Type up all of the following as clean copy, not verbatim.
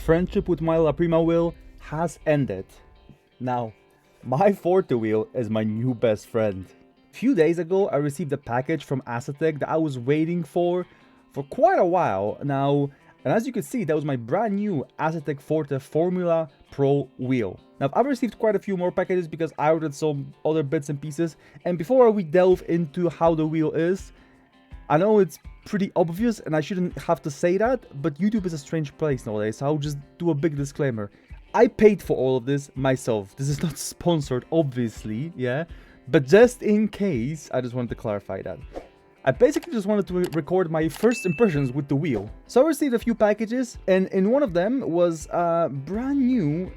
friendship with my La Prima wheel has ended. Now, my Forte wheel is my new best friend. A few days ago, I received a package from Asetek that I was waiting for quite a while now, and as you can see, that was my brand new Asetek Forte Formula Pro wheel. Now, I've received quite a few more packages because I ordered some other bits and pieces, and before we delve into how the wheel is, I know it's pretty obvious and I shouldn't have to say that, but YouTube is a strange place nowadays, so I'll just do a big disclaimer. I paid for all of this myself. This is not sponsored, obviously, yeah? But just in case, I just wanted to clarify that. I basically just wanted to record my first impressions with the wheel. So I received a few packages, and in one of them was a brand new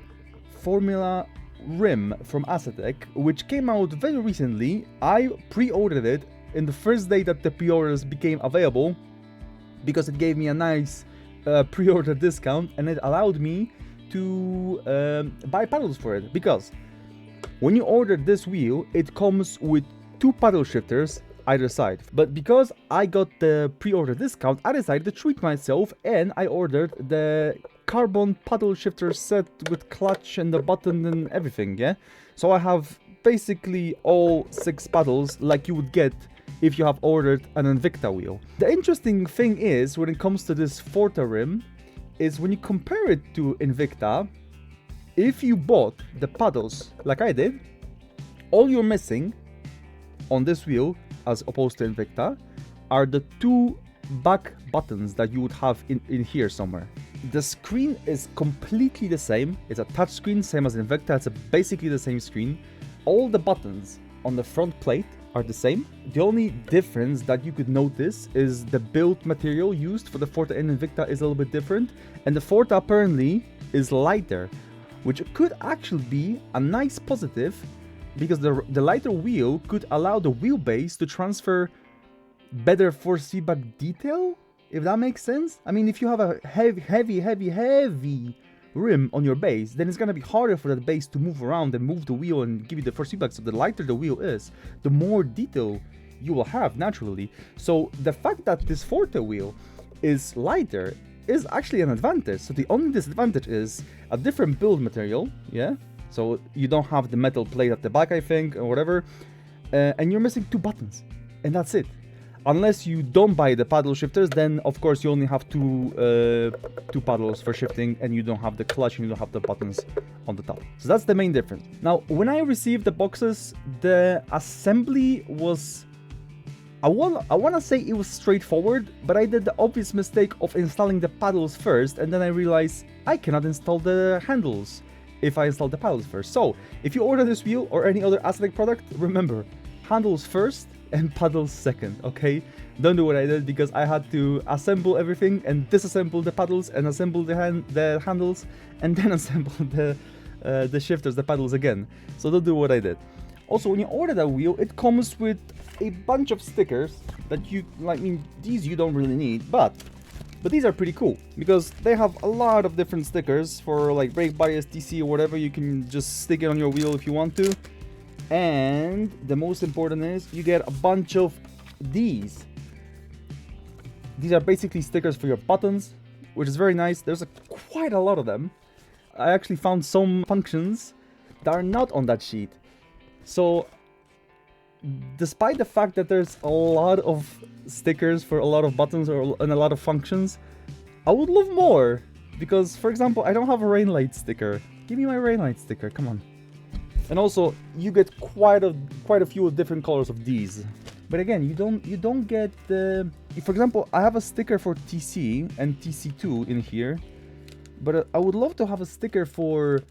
Formula rim from Asetek, which came out very recently. I pre-ordered it in the first day that the pre-orders became available, because it gave me a nice pre-order discount, and it allowed me to buy paddles for it. Because when you order this wheel, it comes with 2 paddle shifters either side. But because I got the pre-order discount, I decided to treat myself, and I ordered the carbon paddle shifter set with clutch and the button and everything, yeah? So I have basically all 6 paddles like you would get if you have ordered an Invicta wheel. The interesting thing is, when it comes to this Forte rim, is when you compare it to Invicta, if you bought the paddles like I did, all you're missing on this wheel, as opposed to Invicta, are the 2 back buttons that you would have in here somewhere. The screen is completely the same. It's a touch screen, same as Invicta. It's basically the same screen. All the buttons on the front plate are the same. The only difference that you could notice is the build material used for the Forte and Invicta is a little bit different, and the Forte apparently is lighter, which could actually be a nice positive, because the lighter wheel could allow the wheelbase to transfer better force feedback detail, if that makes sense. I mean, if you have a heavy rim on your base, then it's gonna be harder for that base to move around and move the wheel and give you the force feedback. So the lighter the wheel is, the more detail you will have naturally. So the fact that this Forte wheel is lighter is actually an advantage. So the only disadvantage is a different build material, yeah? So you don't have the metal plate at the back, I think, or whatever, and you're missing 2 buttons, and that's it. Unless you don't buy the paddle shifters, then of course you only have two paddles for shifting, and you don't have the clutch and you don't have the buttons on the top. So that's the main difference. Now, when I received the boxes, the assembly was, I wanna say it was straightforward, but I did the obvious mistake of installing the paddles first, and then I realized I cannot install the handles if I install the paddles first. So if you order this wheel or any other Asetek product, remember, handles first and paddles second, okay? Don't do what I did, because I had to assemble everything and disassemble the paddles and assemble the handles and then assemble the shifters, the paddles again. So don't do what I did. Also, when you order that wheel, it comes with a bunch of stickers that you, I mean, these you don't really need, but these are pretty cool, because they have a lot of different stickers for like brake bias, TC, or whatever. You can just stick it on your wheel if you want to. And the most important is you get a bunch of these. These are basically stickers for your buttons, which is very nice. There's quite a lot of them. I actually found some functions that are not on that sheet. So despite the fact that there's a lot of stickers for a lot of buttons and a lot of functions, I would love more. Because, for example, I don't have a rain light sticker. Give me my rain light sticker, come on. And also, you get quite a few different colors of these. But again, you don't get the... For example, I have a sticker for TC and TC2 in here, but I would love to have a sticker for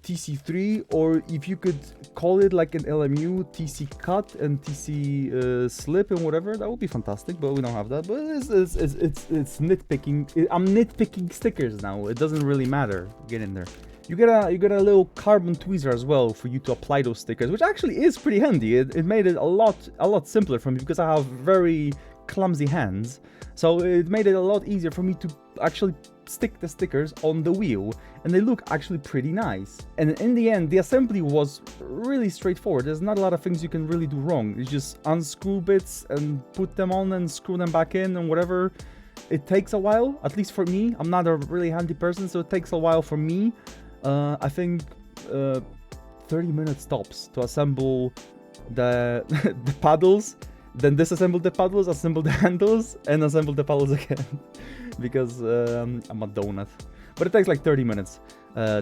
TC3, or if you could call it like an LMU, TC cut and TC slip and whatever, that would be fantastic, but we don't have that. But it's nitpicking. I'm nitpicking stickers now. It doesn't really matter. Get in there. You get a little carbon tweezer as well for you to apply those stickers, which actually is pretty handy. It made it a lot simpler for me, because I have very clumsy hands. So it made it a lot easier for me to actually stick the stickers on the wheel, and they look actually pretty nice. And in the end, the assembly was really straightforward. There's not a lot of things you can really do wrong. You just unscrew bits and put them on and screw them back in and whatever. it takes a while, at least for me. I'm not a really handy person, so it takes a while for me. I think 30 minutes tops to assemble the the paddles, then disassemble the paddles, assemble the handles, and assemble the paddles again. Because I'm a donut. But it takes like 30 minutes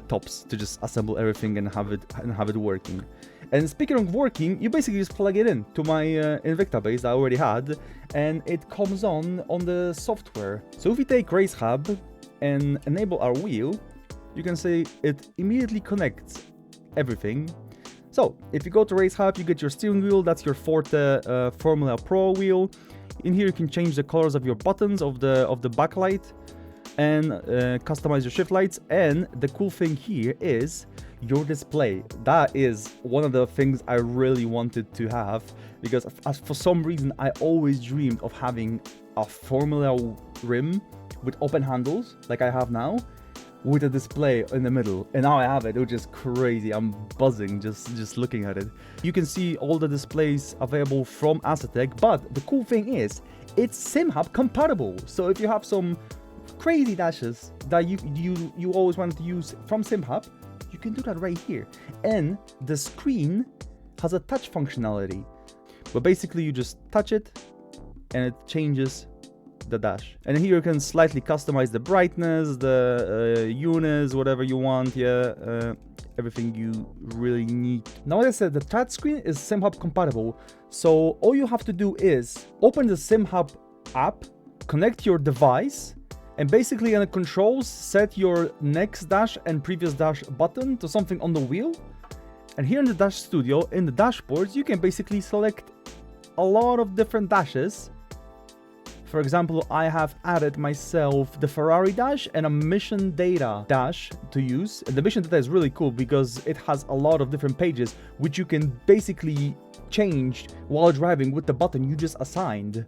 tops to just assemble everything and have it working. And speaking of working, you basically just plug it in to my Invicta base that I already had, and it comes on the software. So if we take Race Hub and enable our wheel, you can see it immediately connects everything. So if you go to Race Hub, you get your steering wheel. That's your Forte Formula Pro wheel. In here you can change the colors of your buttons of the backlight and customize your shift lights. And the cool thing here is your display. That is one of the things I really wanted to have, because for some reason I always dreamed of having a Formula rim with open handles like I have now, with a display in the middle, and now I have it, which is crazy. I'm buzzing just looking at it. You can see all the displays available from Asetek, but the cool thing is it's SimHub compatible. So if you have some crazy dashes that you always wanted to use from SimHub, you can do that right here. And the screen has a touch functionality, but basically you just touch it and it changes the dash. And here you can slightly customize the brightness, the units, whatever you want. Everything you really need. Now, like I said, the touchscreen is SimHub compatible, so all you have to do is open the SimHub app, connect your device, and basically in the controls set your next dash and previous dash button to something on the wheel. And here in the Dash Studio, in the dashboards, you can basically select a lot of different dashes. For example, I have added myself the Ferrari dash and a mission data dash to use. And the mission data is really cool because it has a lot of different pages, which you can basically change while driving with the button you just assigned.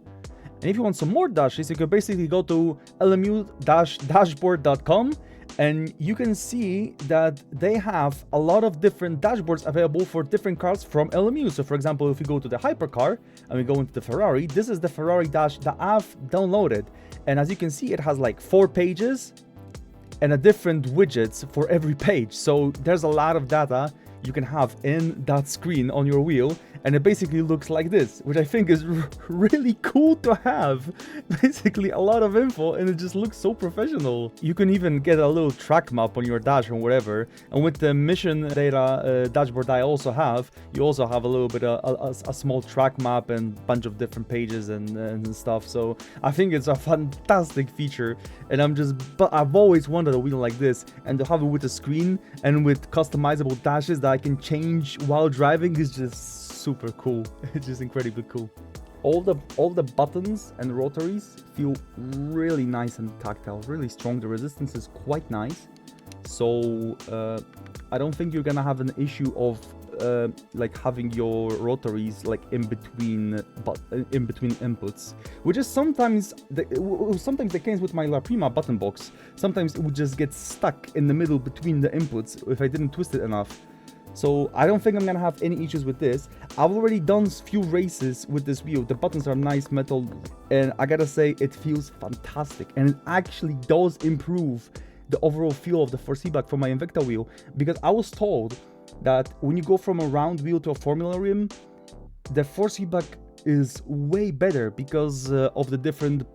And if you want some more dashes, you can basically go to lmu-dashboard.com, and you can see that they have a lot of different dashboards available for different cars from LMU. So for example, if we go to the hypercar and we go into the Ferrari, this is the Ferrari dash that I've downloaded. And as you can see, it has like 4 pages and a different widgets for every page. So there's a lot of data you can have in that screen on your wheel, and it basically looks like this, which I think is really cool to have. Basically a lot of info, and it just looks so professional. You can even get a little track map on your dash or whatever, and with the mission data dashboard I also have, you also have a little bit of a small track map and bunch of different pages and stuff. So I think it's a fantastic feature, and I've always wanted a wheel like this, and to have it with a screen and with customizable dashes that I can change while driving is just super cool. It's just incredibly cool. All the buttons and rotaries feel really nice and tactile, really strong. The resistance is quite nice, so I don't think you're gonna have an issue of like having your rotaries like in between inputs, which is sometimes the case with my La Prima button box. Sometimes it would just get stuck in the middle between the inputs if I didn't twist it enough. So I don't think I'm gonna have any issues with this. I've already done few races with this wheel. The buttons are nice metal, and I gotta say it feels fantastic, and it actually does improve the overall feel of the force feedback from my Invicta wheel, because I was told that when you go from a round wheel to a formula rim, the force feedback is way better because of the different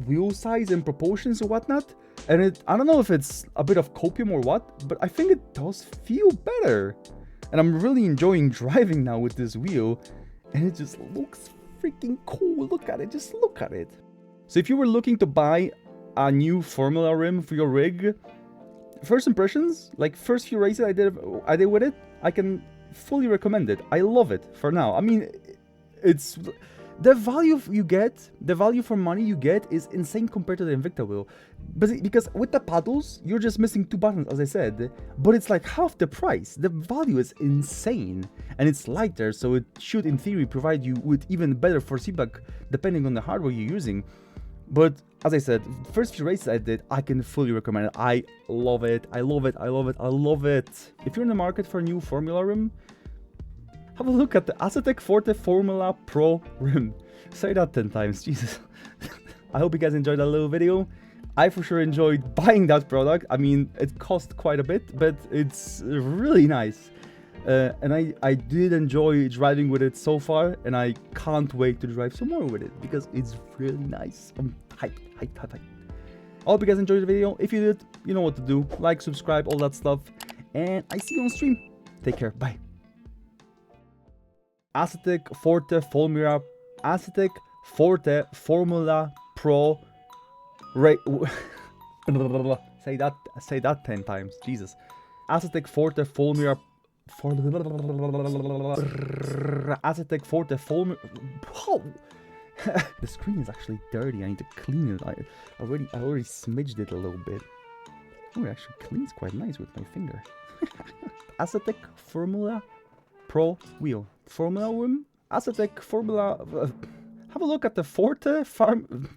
wheel size and proportions and whatnot. And I don't know if it's a bit of copium or what, but I think it does feel better. And I'm really enjoying driving now with this wheel, and it just looks freaking cool. Look at it, just look at it. So if you were looking to buy a new formula rim for your rig, first impressions, like first few races I did with it, I can fully recommend it. I love it for now. I mean, it's the value for money you get is insane compared to the Invicta wheel. But because with the paddles, you're just missing 2 buttons, as I said, but it's like half the price. The value is insane, and it's lighter, so it should, in theory, provide you with even better force feedback depending on the hardware you're using. But as I said, first few races I did, I can fully recommend it. I love it. I love it. I love it. I love it. If you're in the market for a new formula rim, have a look at the Asetek Forte Formula Pro rim. Say that 10 times, Jesus. I hope you guys enjoyed that little video. I for sure enjoyed buying that product. I mean, it cost quite a bit, but it's really nice. And I did enjoy driving with it so far, and I can't wait to drive some more with it because it's really nice. I'm hyped. I hope you guys enjoyed the video. If you did, you know what to do. Like, subscribe, all that stuff. And I see you on stream. Take care. Bye. Asetek Forte Formula. Asetek Forte Formula Pro. Say that 10 times. Jesus. Asetek Forte Formula. Asetek Forte Formula. Whoa. The screen is actually dirty. I need to clean it. I already smidged it a little bit. Oh, it actually cleans quite nice with my finger. Asetek Formula Pro wheel. Formula Asetek Formula. Have a look at the Forte Farm.